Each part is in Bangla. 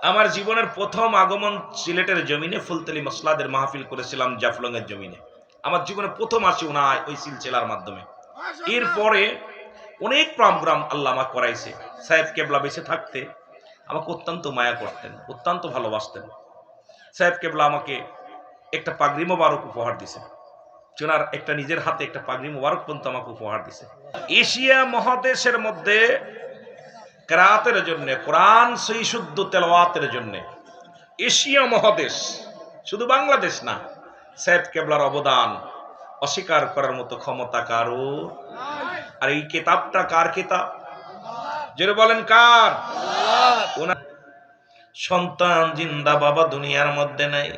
আমার জীবনের প্রথম আগমন সিলেটের জমিনে ফুলতলি মসলাদের মাহফিল করেছিলাম জাফলং এর জমিনে। আমার জীবনের প্রথম আসি ওনার ওই সিলসিলার মাধ্যমে। এরপরে অনেক প্রোগ্রাম আল্লাহ আমাকে করাইছে। সাহেব কেবলা বেঁচে থাকতে আমাকে অত্যন্ত মায়া করতেন, অত্যন্ত ভালোবাসতেন। সাহেব কেবলা আমাকে একটা পাগড়ি মোবারক উপহার দিছে। ওনার একটা নিজের হাতে একটা পাগড়ি মোবারক পর্যন্ত আমাকে উপহার দিছে। এশিয়া মহাদেশের মধ্যে কেরাতের জন্য, কোরআন সহি শুদ্ধ তেলাওয়াতের জন্য এশিয়া মহাদেশ, শুধু বাংলাদেশ না, সাহেব কেবলার অবদান অস্বীকার করার মতো ক্ষমতা কারো। আর এই কিতাবটা কার কিতাব? যারা বলেন কার? ওনার সন্তান জিন্দা বাবা দুনিয়ার মধ্যে নাই।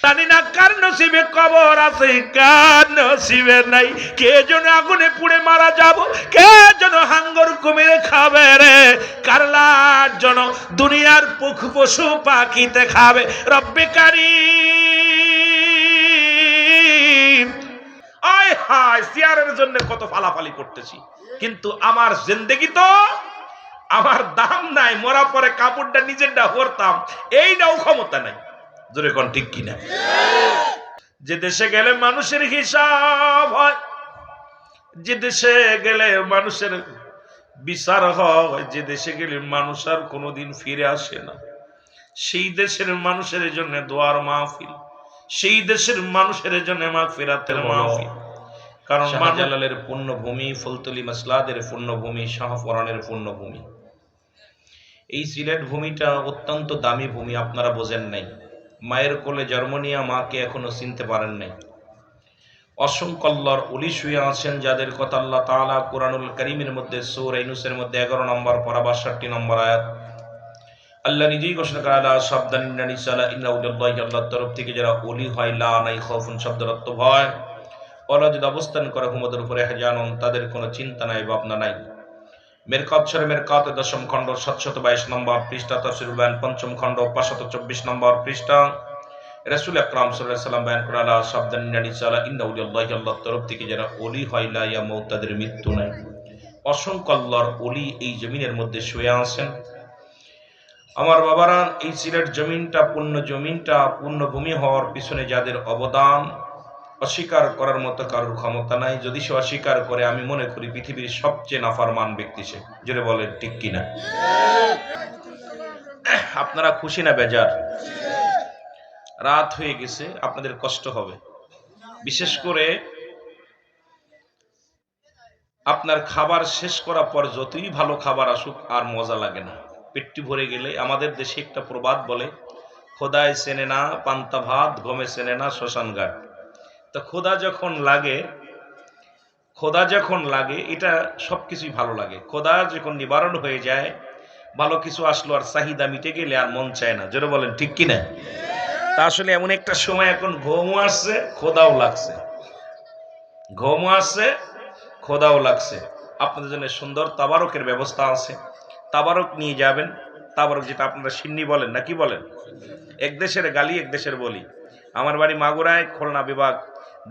জানি না কার নসিবে কবর আছে, কার নসিবে নাই। কে যেন আগুনে পুড়ে মারা যাব, কে যেন হাঙ্গর কুমিরে খাবে রে, কারলার যেন দুনিয়ার পশু পাখিতে খাবে। রব্বে কারীম, আয় হায়, চেয়ারের জন্য কত ফালাফালি করতেছি, কিন্তু আমার জিন্দেগি তো আমার দাম নাই। মরা পরে কাপড়টা নিজেরটা হরতাম, এইটাও ক্ষমতা নাই। জোরে কোন ঠিক কিনা? যে দেশে গেলে মানুষের হিসাব হয়, যে দেশে গেলে মানুষের বিচার হয়, যে দেশে গেলে মানুষ আর কোনোদিন ফিরে আসে না, সেই দেশের মানুষের জন্য দোয়ার মাহফিল, সেই দেশের মানুষের জন্য মাগফিরাতের মাহফিল। কারণ শাহজালালের পুণ্যভূমি, ফুলতলি মাসলাদের পুণ্যভূমি, শাহপরানের পুণ্যভূমি। এই সিলেট ভূমিটা অত্যন্ত দামি ভূমি, আপনারা বোঝেন নাই। মায়ের কোলে জন্ম নিয়ে মাকে এখনো চিনতে পারেন নাই। অসংখ্য আল্লাহর ওলি শুয়ে আছেন, যাদের কথা আল্লাহ তাআলা কুরআনুল কারীমের মধ্যে সূরা ইউনূসের মধ্যে 11 নম্বর পারা 62 নম্বর আয়াত আল্লাহ নিজেই ঘোষণা করেন, আলা সাবধান ইন্নানিসালা ইন্নাউলিল্লাহি, আল্লাহর তরফ থেকে যারা ওলি হয়, লা নাই খাউফুন শব্দের অর্থ ভয়, ওরা যদি অবস্থান করে হুমদের উপরে হেজানুন, তাদের কোনো চিন্তা নাই, ভাবনা নাই। মেরকাত শরীফ মেরকাতের 10ম খণ্ড 722 নম্বর পৃষ্ঠা, তাফসীরুল বায়ান 5ম খণ্ড 524 নম্বর পৃষ্ঠা, রাসূল আকরাম সাল্লাল্লাহু আলাইহি ওয়াসাল্লাম বয়ান করেন, আলা সাবধান ইন্নানিসালা ইন্নাউলিল্লাহি, আল্লাহর তরফ থেকে যারা ওলি হয়, লা ইয়ামুত, তাদের মৃত্যু নাই। অসংখ্য আল্লাহর ওলি এই জমিনের মধ্যে শুয়ে আছেন। আমার বাবারা, এই সিলেট জমিনটা পূর্ণভূমি হওয়ার পিছনে যাদের অবদান অস্বীকার করার মতো কারোর ক্ষমতা নাই। যদি সে অস্বীকার করে, আমি মনে করি পৃথিবীর সবচেয়ে নাফরমান ব্যক্তি সে। জোরে বলেন ঠিক কিনা? আপনারা খুশি না বেজার? রাত হয়ে গেছে, আপনাদের কষ্ট হবে। বিশেষ করে আপনার খাবার শেষ করার পর যতই ভালো খাবার আসুক, আর মজা লাগে না। পেটটি ভরে গেলে, আমাদের দেশে একটা প্রবাদ বলে, খোদায় চেনে না পান্তা ভাত, গমে চেনে না শ্মশান ঘাট। তো খোদা যখন লাগে এটা সবকিছুই ভালো লাগে। খোদা যখন নিবারণ হয়ে যায়, ভালো কিছু আসলো আর চাহিদা মিটে গেলে আর মন চায় না। জোরে বলেন ঠিক কিনা? তা আসলে এমন একটা সময়, এখন ঘুমও আসছে, খোদাও লাগছে, ঘুমও আসছে, খোদাও লাগছে। আপনাদের জন্য সুন্দর তাবারকের ব্যবস্থা আছে, তাবারক নিয়ে যাবেন। তাবারক যেটা আপনারা সিন্নি বলেন না কি বলেন? এক দেশের গালি এক দেশের বলি। আমার বাড়ি মাগুরায়, খুলনা বিভাগ,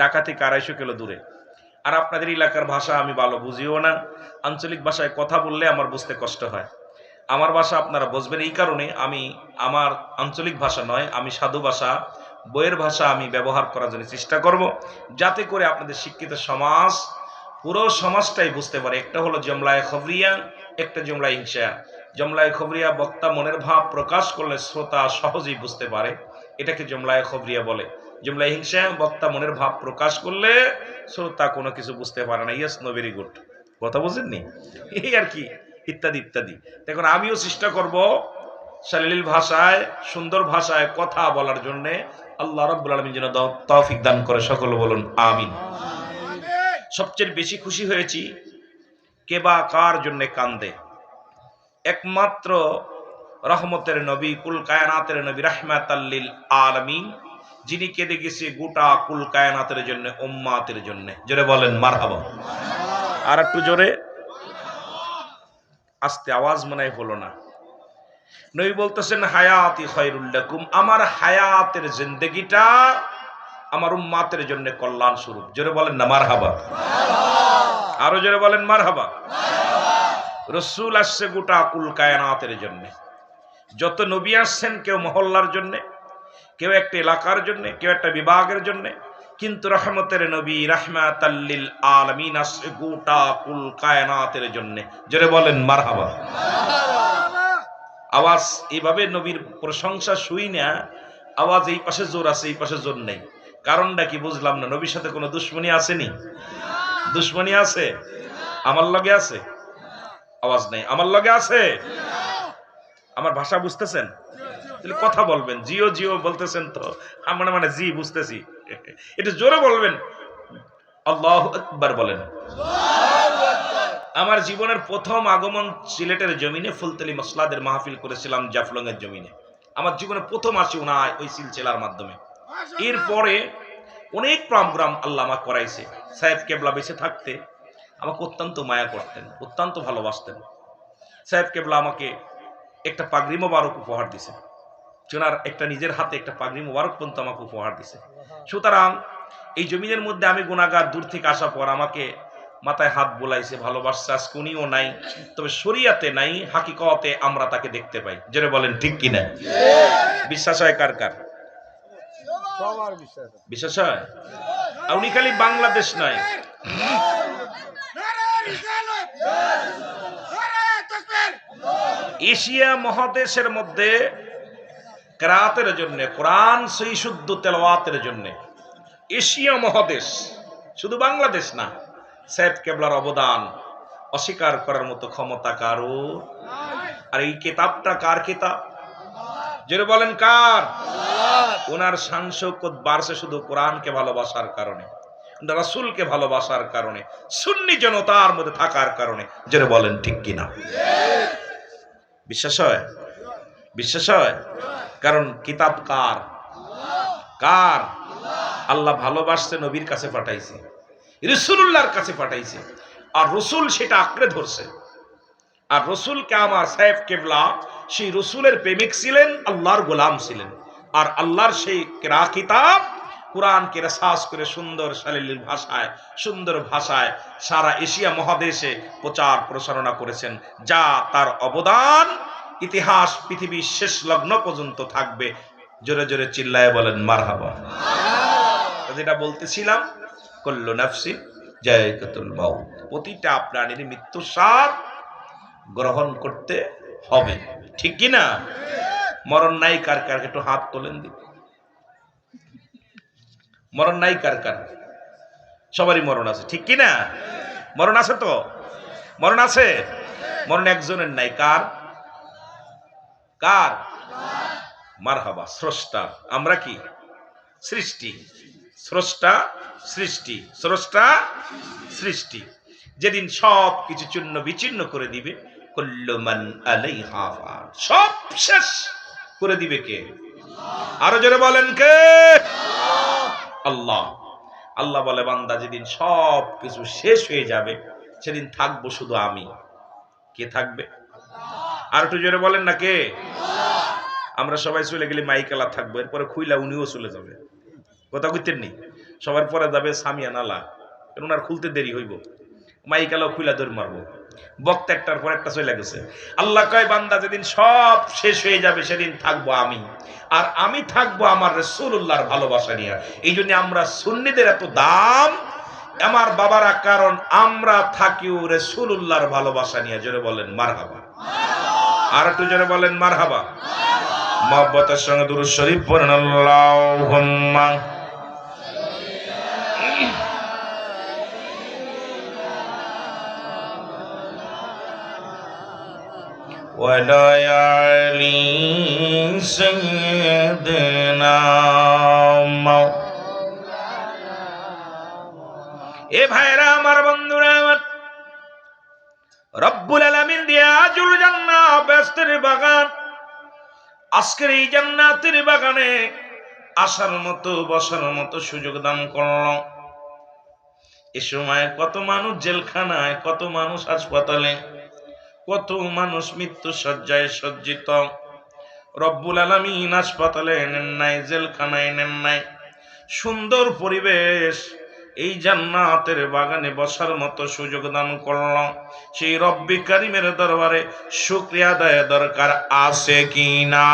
ঢাকা থেকে 250 কিলো দূরে। আর আপনাদের এলাকার ভাষা আমি ভালো বুঝিও না, আঞ্চলিক ভাষায় কথা বললে আমার বুঝতে কষ্ট হয়। আমার ভাষা আপনারা বুঝবেন, এই কারণে আমি আমার আঞ্চলিক ভাষা নয়, আমি সাধু ভাষা, বইয়ের ভাষা আমি ব্যবহার করার জন্য চেষ্টা করব, যাতে করে আপনাদের শিক্ষিত সমাজ, পুরো সমাজটাই বুঝতে পারে। একটা হলো জমলায়ে খবরিয়া, একটা জমলায়ে হিংসা। জমলায়ে খবরিয়া বক্তা মনের ভাব প্রকাশ করলে শ্রোতা সহজেই বুঝতে পারে, এটাকে জমলায়ে খবরিয়া বলে। জমলায়ে হিংসা, বক্তা মনের ভাব প্রকাশ করলে শ্রোতা কোনো কিছু বুঝতে পারে না। ইয়েস, নো, ভেরি গুড, কথা বুঝেননি? এই আর কি, ইত্যাদি ইত্যাদি। এখন আমিও চেষ্টা করব শালীল ভাষায়, সুন্দর ভাষায় কথা বলার জন্য। আল্লাহ রাব্বুল আলামিন যেন তৌফিক দান করে, সকলে বলুন আমিন। সবচেয়ে বেশি খুশি হয়েছি, কে বা কার জন্য কান্দে? একমাত্র রহমতের নবী, কুল কায়নাতের নবী, রাহমাতাল লিল আলামিন, যিনি কেঁদে গেছে গোটা কুল কায়নাতের জন্য, উম্মাতের জন্য। জোরে বলেন মারহাবা। আর একটু জোরে, আস্তে, আওয়াজ মনে হলো না। নবী বলতেছেন, হায়াতি খায়রুল লাকুম, আমার হায়াতের জিন্দেগিটা আমার উম্মাতের জন্য কল্যাণ স্বরূপ। জোরে বলেন না মারহাবা। আরো জোরে বলেন মারহাবা। রাসূল আসছে গোটা কুল কায়নাতের জন্য। যত নবী আসছেন কেউ মহল্লার জন্যে, কেউ একটা এলাকার জন্যে, কেউ একটা বিভাগের জন্যে, কিন্তু রহমতের নবী রাহমাতাল লিল আলামিন আসছে গোটা কুল কায়নাতের জন্যে। জোরে বলেন মারহাবা। আওয়াজ এইভাবে নবীর প্রশংসা শুই না, আওয়াজ এই পাশে জোর আছে এই পাশে জোর নেই, কারণটা কি বুঝলাম না। নবীর সাথে কোনো দুশ্মনী আসেনি? দুশ্মনী আছে? আমার লগে আছে? আওয়াজ নেই। আমার লগে আছে? আমার ভাষা বুঝতেছেন? তাহলে কথা বলবেন। জিও জিও বলতেছেন তো আমরা মানে জি বুঝতেছি, একটু জোরে বলবেন। আল্লাহু আকবার বলেন। আমার জীবনের প্রথম আগমন সিলেটের জমিনে ফুলতলি মসলাদের মাহফিল করেছিলাম জাফলং এর জমিনে। আমার জীবনে প্রথম আসি ওনার ওই সিলসিলার মাধ্যমে। এরপরে অনেক প্রোগ্রাম আল্লাহ আমাকে করাইছে। সাহেব কেবলা বেঁচে থাকতে আমাকে অত্যন্ত মায়া করতেন, অত্যন্ত ভালোবাসতেন। সাহেব কেবলা আমাকে একটা পাগড়ি মোবারক উপহার দিছে। ওনার একটা নিজের হাতে একটা পাগড়ি মোবারক পর্যন্ত আমাকে উপহার দিছে। সুতরাং এই জমিনের মধ্যে আমি গুনাহগার, দূর থেকে আসার পর আমাকে মাথায় হাত বোলাইছে, ভালোবাসছে। আজকে উনিও নাই, তবে শরিয়াতে নাই, হাকিকতে আমরা তাকে দেখতে পাই। জোরে বলেন ঠিক কিনা? বিশ্বাস হয় কার কার? বিশ্বাস হয়? আর উনি খালি বাংলাদেশ নয়, এশিয়া মহাদেশের মধ্যে কেরাতের জন্য, কোরআন সহি শুদ্ধ তেলাওয়াতের জন্য এশিয়া মহাদেশ, শুধু বাংলাদেশ না, সাহেব কেবলার অবদান অস্বীকার করার মতো ক্ষমতা কারো। আর এই কিতাবটা কার কিতাব? জোরে বলেন কার? ওনার শান শৌকত বাড়ছে শুধু কোরআনকে ভালোবাসার কারণে, রাসূলকে ভালোবাসার কারণে, সুন্নি জনতার মধ্যে থাকার কারণে। জোরে বলেন ঠিক কিনা? বিশ্বাস হয়? বিশ্বাস হয়? কারণ কিতাব কার? কার? আল্লাহ ভালোবাসতে নবীর কাছে পাঠাইছে, রাসূলুল্লাহর কাছে পাঠাইছে, আর রাসূল সেটা আঁকড়ে ধরছে। আর রাসূলকে আমার সাহেব কেবলা সেই রাসূলের প্রেমিক ছিলেন, আল্লাহর গোলাম ছিলেন। আর আল্লাহর সেই কিতাব কোরআনকে রিসার্চ করে সুন্দর শালীন ভাষায়, সুন্দর ভাষায় সারা এশিয়া মহাদেশে প্রচার প্রসারণা করেছেন, যা তার অবদান ইতিহাস পৃথিবীর শেষ লগ্ন পর্যন্ত থাকবে। জোরে জোরে চিল্লায় বলেন মারহাবা। যেটা বলতেছিলাম, কুল্লু নাফসিন যায়কাতুল মাউত, প্রতিটা প্রাণীর মৃত্যুর স্বাদ গ্রহণ করতে হবে, ঠিক কি না? মরণ নাই কার কার? একটু হাত তোলেন দি। মরণ নাই কার কার? সবারই মরণ আছে, ঠিক কি না? মরণ আছে তো? মরণ আছে? মরণ একজনের নাই, কার? কার? মারহাবা। স্রষ্টা। আমরা কি? সৃষ্টি। স্রষ্টা সৃষ্টি, স্রষ্টা সৃষ্টি। যেদিন সব কিছু চূর্ণ বিচূর্ণ করে দিবে, কুল্লু মান আলাইহা ফান, সব শেষ করে দিবে কে? আরো জোরে বলেন কে? আল্লাহ। আল্লাহ বলে, বান্দা যেদিন সব কিছু শেষ হয়ে যাবে সেদিন থাকবো শুধু আমি। কে থাকবে? আর একটু জোরে বলেন না কে? আমরা সবাই চলে গেলে মাইকেলা থাকবো, এরপরে খুইলা উনিও চলে যাবে। কথা কইতেন নি? সবার পরে যাবে সামিয়া নালা, ওনার খুলতে দেরি হইব, মাইকেলাও খুইলা দৌড় মারবো। বক্তা একটার পর একটা চলে গেছে। আল্লাহ কয়, বান্দা যেদিন সব শেষ হয়ে যাবে সেদিন থাকবো আমি, আর আমি থাকবো আমার রাসূলুল্লাহর ভালোবাসা নিয়ে। এই জন্য আমরা সুন্নিদের এত দাম আমার বাবারা, কারণ আমরা থাকিও রাসূলুল্লাহর ভালোবাসা নিয়ে। জোরে বলেন মারহাবা। আর একটু জোরে বলেন মারহাবা। মহব্বতের সঙ্গে দুরূদ শরীফ পড়েন। আল্লাহুম্মা ওয়ালা আলি সাইয়্যিদিনা। এ ভাইরা আমার, বন্ধুরা আমার, রব্বুল আলামিন দিয়া আজুল জান্নাহ বেহেশতের বাগান, আজকের এই জান্নাতের বাগানে আসার মতো, বসার মতো সুযোগ দান করল। এ সময় কত মানুষ জেলখানায়, কত মানুষ হাসপাতালে, কত মানুষ মৃত্যু শয্যায় সজ্জিত। রব্বুল আলামিন হাসপাতালে নেন নাই, জেলখানায় নেন নাই, সুন্দর পরিবেশ এই জান্নাতের বাগানে বসার মতো সুযোগ দান করলাম, সেই রব্বি কারিমের দরবারে শুকরিয়া আদায় দরকার আছে কিনা?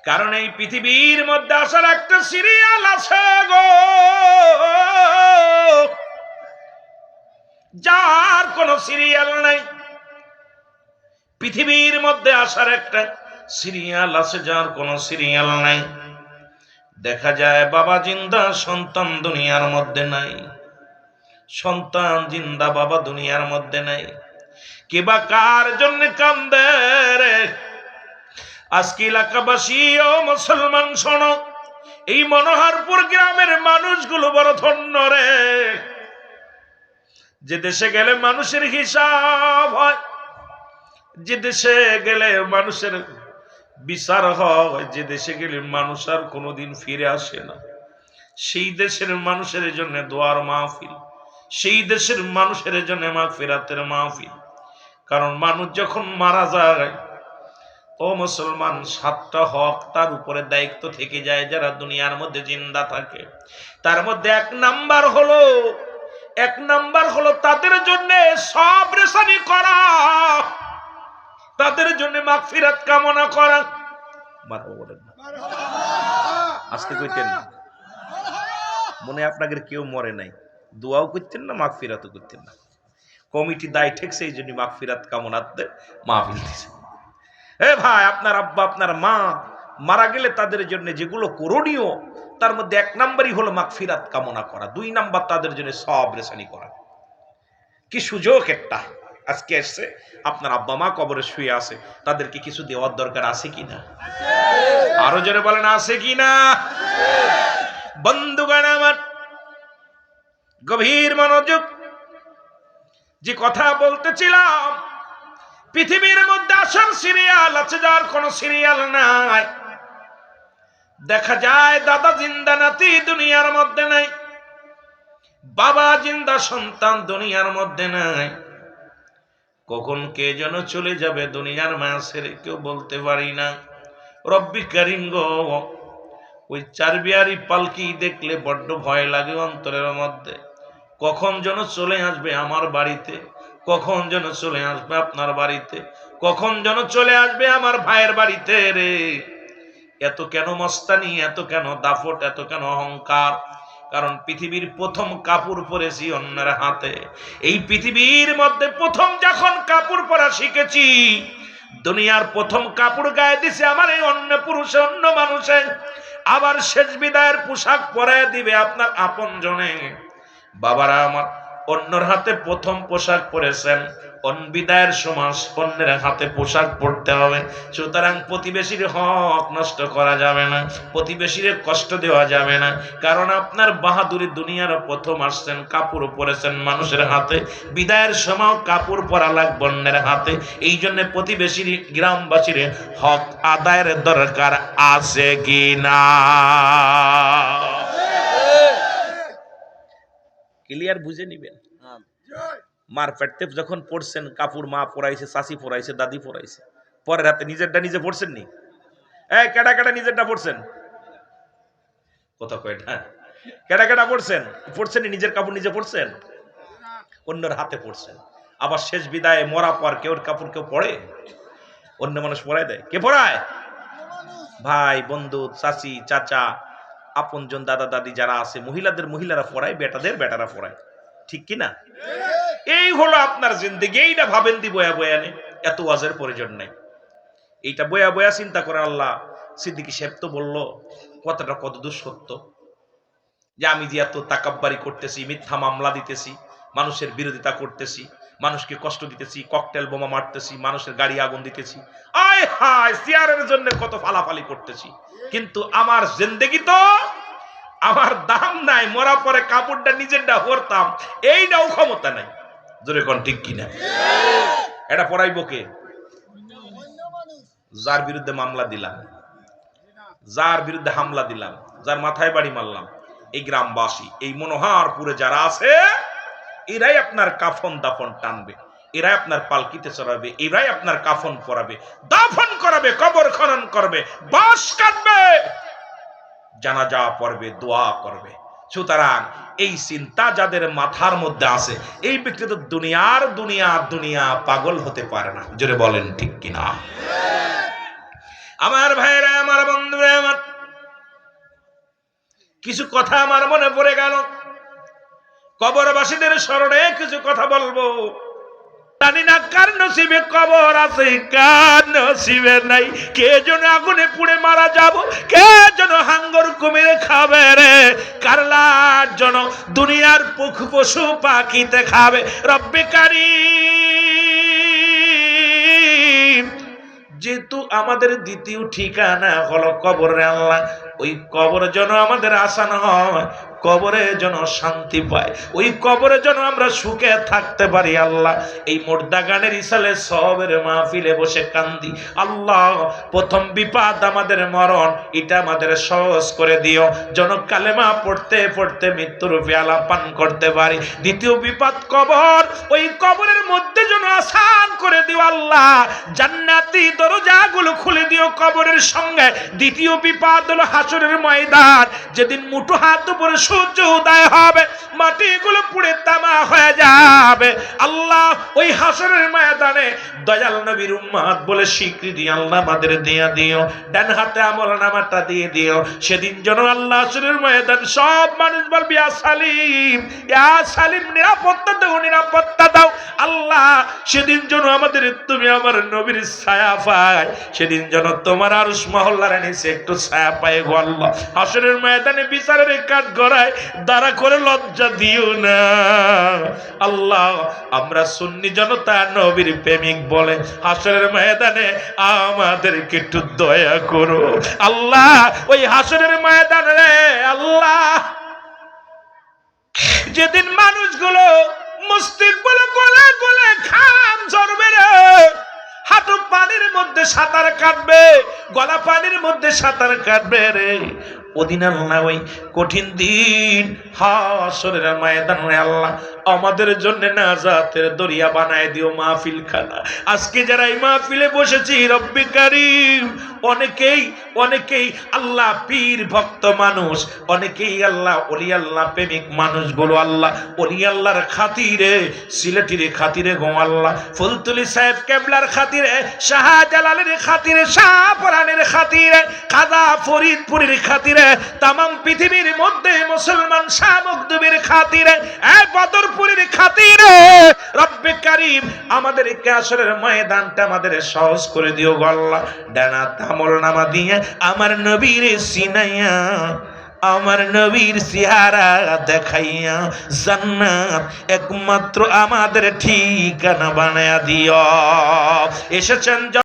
কারণ এই পৃথিবীর মধ্যে আসার একটা সিরিয়াল আছে গো, যার কোন সিরিয়াল নাই। পৃথিবীর মধ্যে আসার একটা সিরিয়াল আছে, যার কোন সিরিয়াল নাই। দেখা যায় বাবা জিন্দা, সন্তান দুনিয়ার মধ্যে নাই, সন্তান জিন্দা, বাবা দুনিয়ার মধ্যে নাই। কিবা কার জন্য কান্দে রে? আজকে এলাকাবাসী ও মুসলমান শোনো, এই মনোহরপুর গ্রামের মানুষগুলো বড় ধন্য রে। যে দেশে গেলে মানুষের হিসাব হয়, যে দেশে গেলে মানুষের বিচার হয়, যে দেশে গেলে মানুষ আর কোনোদিন ফিরে আসে না, সেই দেশের মানুষের জন্য দোয়ার মাহফিল, সেই দেশের মানুষের জন্য মাগফিরাতের মাহফিল। কারণ মানুষ যখন মারা যায়, ও মুসলমান, 7টা হক তার উপরে দায়িত্ব থেকে যায় যারা দুনিয়ার মধ্যে জিন্দা থাকে। তার মধ্যে এক নাম্বার হলো তাদের জন্য সব রেশানি করা, তাদের জন্য মাগফিরাত কামনা করা। আজকে কইতেন মনে আপনাদের কেউ মরে নাই, দোয়াও করতেন না, মাগফিরাতও করতেন না। কমিটি দায় ঠেকছে, এই জন্য মাগফিরাত কামনাতে মাহফিল দিছে। এ ভাই, আপনার আব্বা আপনার মা মারা গেলে তাদের জন্য যেগুলো করণীয়, তার মধ্যে 1 নাম্বারই হলো মাগফিরাত কামনা করা, 2 নাম্বার তাদের জন্য সব রেশানি করা। কি সুযোগ একটা আজকে এসছে, আপনার আব্বা মা কবরে শুয়ে আছে, তাদেরকে কিছু দেওয়ার দরকার আছে কিনা? আরো জোরে বলেন, আছে কিনা? বন্ধুগণ আমার, গভীর মনোযোগ। যে কথা বলতেছিলাম, পৃথিবীর মধ্যে আসার সিরিয়াল আছে, যার কোনো সিরিয়াল নাই। দেখা যায় দাদা জিন্দা, নাতি দুনিয়ার মধ্যে নাই, বাবা জিন্দা, সন্তান দুনিয়ার মধ্যে নাই। কখন কে যেন চলে যাবে দুনিয়ার মায়া ছেড়ে কেউ বলতে পারি না। রব্বি কারিম গো, ওই চারবিয়ারি পালকি দেখলে বড্ড ভয় লাগে অন্তরের মধ্যে। কখন যেন চলে আসবে আমার বাড়িতে, কখন যেন চলে আসবে আপনার বাড়িতে, কখন যেন চলে আসবে আমার ভাইয়ের বাড়িতে রে। এত কেন মস্তানি, এত কেন দাফট, এত কেন অহংকার? কারণ পৃথিবীর প্রথম কাপড় পরেছি অন্যের হাতে। এই পৃথিবীর মধ্যে প্রথম যখন কাপড় পরা শিখেছি, দুনিয়ার প্রথম কাপড় গায়ে দিছে আমার এই অন্য পুরুষে, অন্য মানুষে। আবার শেষ বিদায়ের পোশাক পরায় দিবে আপনার আপন জনে। বাবারা আমার, অন্যের হাতে প্রথম পোশাক পরেছেন, বিদায়ের সময় অন্যের হাতে পোশাক পরতে হবে। সুতরাং প্রতিবেশীর হক নষ্ট করা যাবে না, প্রতিবেশীর কষ্ট দেওয়া যাবে না। কারণ আপনার বাহাদুরি দুনিয়ার প্রথম আসছেন, কাপড় পরেছেন মানুষের হাতে, বিদায়ের সময় কাপড় পরা লাগবে অন্যের হাতে। এই জন্য প্রতিবেশীর, গ্রামবাসীর হক আদায়ের দরকার আছে কি না? ক্লিয়ার বুঝে নিবেন। মার পেটতে যখন পড়ছেন কাপড়, মা পরাইছে, চাষি পরাইছে, দাদি পরাইছে, পরের হাতে নিজেরটা নিজে পড়ছেন নি? এই কেডা কেডা নিজেরটা পড়ছেন? কথা কয়টা? কেডা কেডা পড়ছেন? পড়ছেন নিজের কাপড় নিজে পড়ছেন, অন্যের হাতে পড়ছেন। আবার শেষ বিদায়ে মরা পর কেউ কাপড় কেউ পড়ে? অন্য মানুষ পরায় দেয়। কে পরায়? ভাই, বন্ধু, চাচি, চাচা, আপনজন, দাদা দাদি যারা আছে, মহিলারা পড়ায়, বেটারা পড়ায়। ঠিক কিনা? এই হলো আপনার জিন্দেগি। এইটা ভাবেন দি বয়া বয়ানে, এত ওয়াজের প্রয়োজন নাই। এইটা বয়া বয়া চিন্তা করে আল্লাহ সিদ্দিকী সাহেব তো বললো কথাটা কতদূর সত্য, যে আমি যে এত তাকাব্বারি করতেছি, মিথ্যা মামলা দিতেছি, মানুষের বিরোধিতা করতেছি, মানুষকে কষ্ট দিতেছি, ককটেল বোমা মারতেছি, মানুষের গাড়ি আগুন দিতেছি, আয় হায় চেয়ারের জন্য কত ফালাফালি করতেছি, কিন্তু আমার জিন্দেগি তো, আমার দাম নাই। মরা পরে কাপড়টা নিজেরটা হরতাম, এইটাও ক্ষমতা নাই। জোরে কোন ঠিক কিনা? এটা পড়াইব কে? যার বিরুদ্ধে মামলা দিলাম, যার বিরুদ্ধে হামলা দিলাম, যার মাথায় বাড়ি মারলাম, এই গ্রামবাসী, এই মনোহরপুরে যারা আছে, এরাই আপনার কাফন দাফন টানবে, এরাই আপনার পালকিতে চড়াবে, এরাই আপনার কাফন পরাবে, দাফন করাবে, কবর খনন করবে, বাঁশ কাটবে। জানাজা পড়বে, দোয়া করবে। সুতরাং এই চিন্তা যাদের মাথার মধ্যে আছে, এই ব্যক্তি তো দুনিয়া পাগল হতে পারে না। জোরে বলেন ঠিক কিনা? আমার ভাইরা, আমার বন্ধুরা, আমার কিছু কথা আমার মনে পড়ে গেল। কবরবাসীদের স্মরণে কিছু কথা বলবো। জানি না কার নসিবে কবর আছে, কার নসিবে নাই। কে যেন আগুনে পুড়ে মারা যাব, কে যেন হাঙ্গর কুমিরে খাবে রে, কারলার যেন দুনিয়ার পশু পাখিতে খাবে। রব্বে কারীম, যেহেতু আমাদের দ্বিতীয় ঠিকানা হলো কবরে আল্লাহ, ওই কবর যেন আমাদের আসান হয়, কবরে যেন শান্তি পায়, ওই কবরে যেন আমরা সুখে থাকতে পারি। আল্লাহ, এই মুর্দা গানের ইসালে সবের মাহফিলে বসে কান্দি। আল্লাহ, প্রথম বিপদ আমাদের মরণ, এটা আমাদের সহজ করে দিও, যেন কালেমা পড়তে পড়তে মৃত্যুর পেয়ালা পান করতে পারি। দ্বিতীয় বিপদ কবর, ওই কবরের মধ্যে যেন আসান করে দিও আল্লাহ, জান্নাতি দরজাগুলো খুলে দিও কবরের সঙ্গে। দ্বিতীয় বিপদ হলো হাসরের ময়দান, যেদিন মুঠো হাত উপরে সূর্য উদয় হবে, মাটিগুলো পুড়ে তামা হয়ে যাবে। আল্লাহ, ওই হাসরের ময়দানে দয়াল নবীর উম্মত বলে স্বীকৃতি আল্লাহ আমাদের দিয়ে দিও, ডান হাতে আমলনামাটা দিয়ে দিও। সেদিন যেন আল্লাহ হাসরের ময়দান সব মানুষ বলবে ইয়া সালিম, ইয়া সালিম, নিরাপত্তা দাও, নিরাপত্তা দাও। আল্লাহ, সেদিন যেন আমাদের তুমি আমার নবীর ছায়া পায়, সেদিন যেন তোমার আরশ মহল্লার নিচে একটু ছায়া পায় গো আল্লাহ। হাসরের ময়দানে বিচারের কাঠ গড়ায় দাঁড়া করে লজ্জা দিও না আল্লাহ। আমরা সুন্নি জনতা নবীর প্রেমিক বলে হাসরের ময়দানে আমাদেরকে একটু দয়া করো আল্লাহ। ওই হাসরের ময়দানে রে আল্লাহ, যেদিন মানুষগুলো মসজিদ বলে গলে গলে খাম ঝরবে রে, হাঁটু পানির মধ্যে সাঁতার কাটবে, গলা পানির মধ্যে সাঁতার কাটবে রে, ওদিন আল্লাহ, ওই কঠিন দিন হাসরের ময়দানে আল্লাহ আমাদের জন্য নাজাতের দরিয়া বানায় দিও মাহফিল খানা। আজকে যারা এই মাহফিলে বসেছি রব্বে কারীম, অনেকেই আল্লাহ পীর ভক্ত মানুষ, অনেকেই আল্লাহ ওলি আল্লাহ প্রেমিক মানুষগুলো আল্লাহ ওলি আল্লাহর খাতিরে, সিলেটির খাতিরে গো আল্লাহ, ফুলতুলি সাহেব কেবলার খাতিরে, শাহজালালের খাতিরে, শাহপরানের খাতিরে, খাজা ফরিদপুরের খাতিরে, তামাম পৃথিবীর মধ্যে মুসলমান শাহ মখদুমের খাতিরে, এই বদরপুরের খাতিরে রব্বে কারীম আমাদের হাসরের ময়দানটা আমাদের সহজ করে দিও গো আল্লাহ। ডানা আমলনামা দিয়ে আমার নবীর সিনাইয়া, আমার নবীর চেহারা দেখাইয়া জান্নাত একমাত্র আমাদের ঠিকানা বানায়া দিও। এসেছেন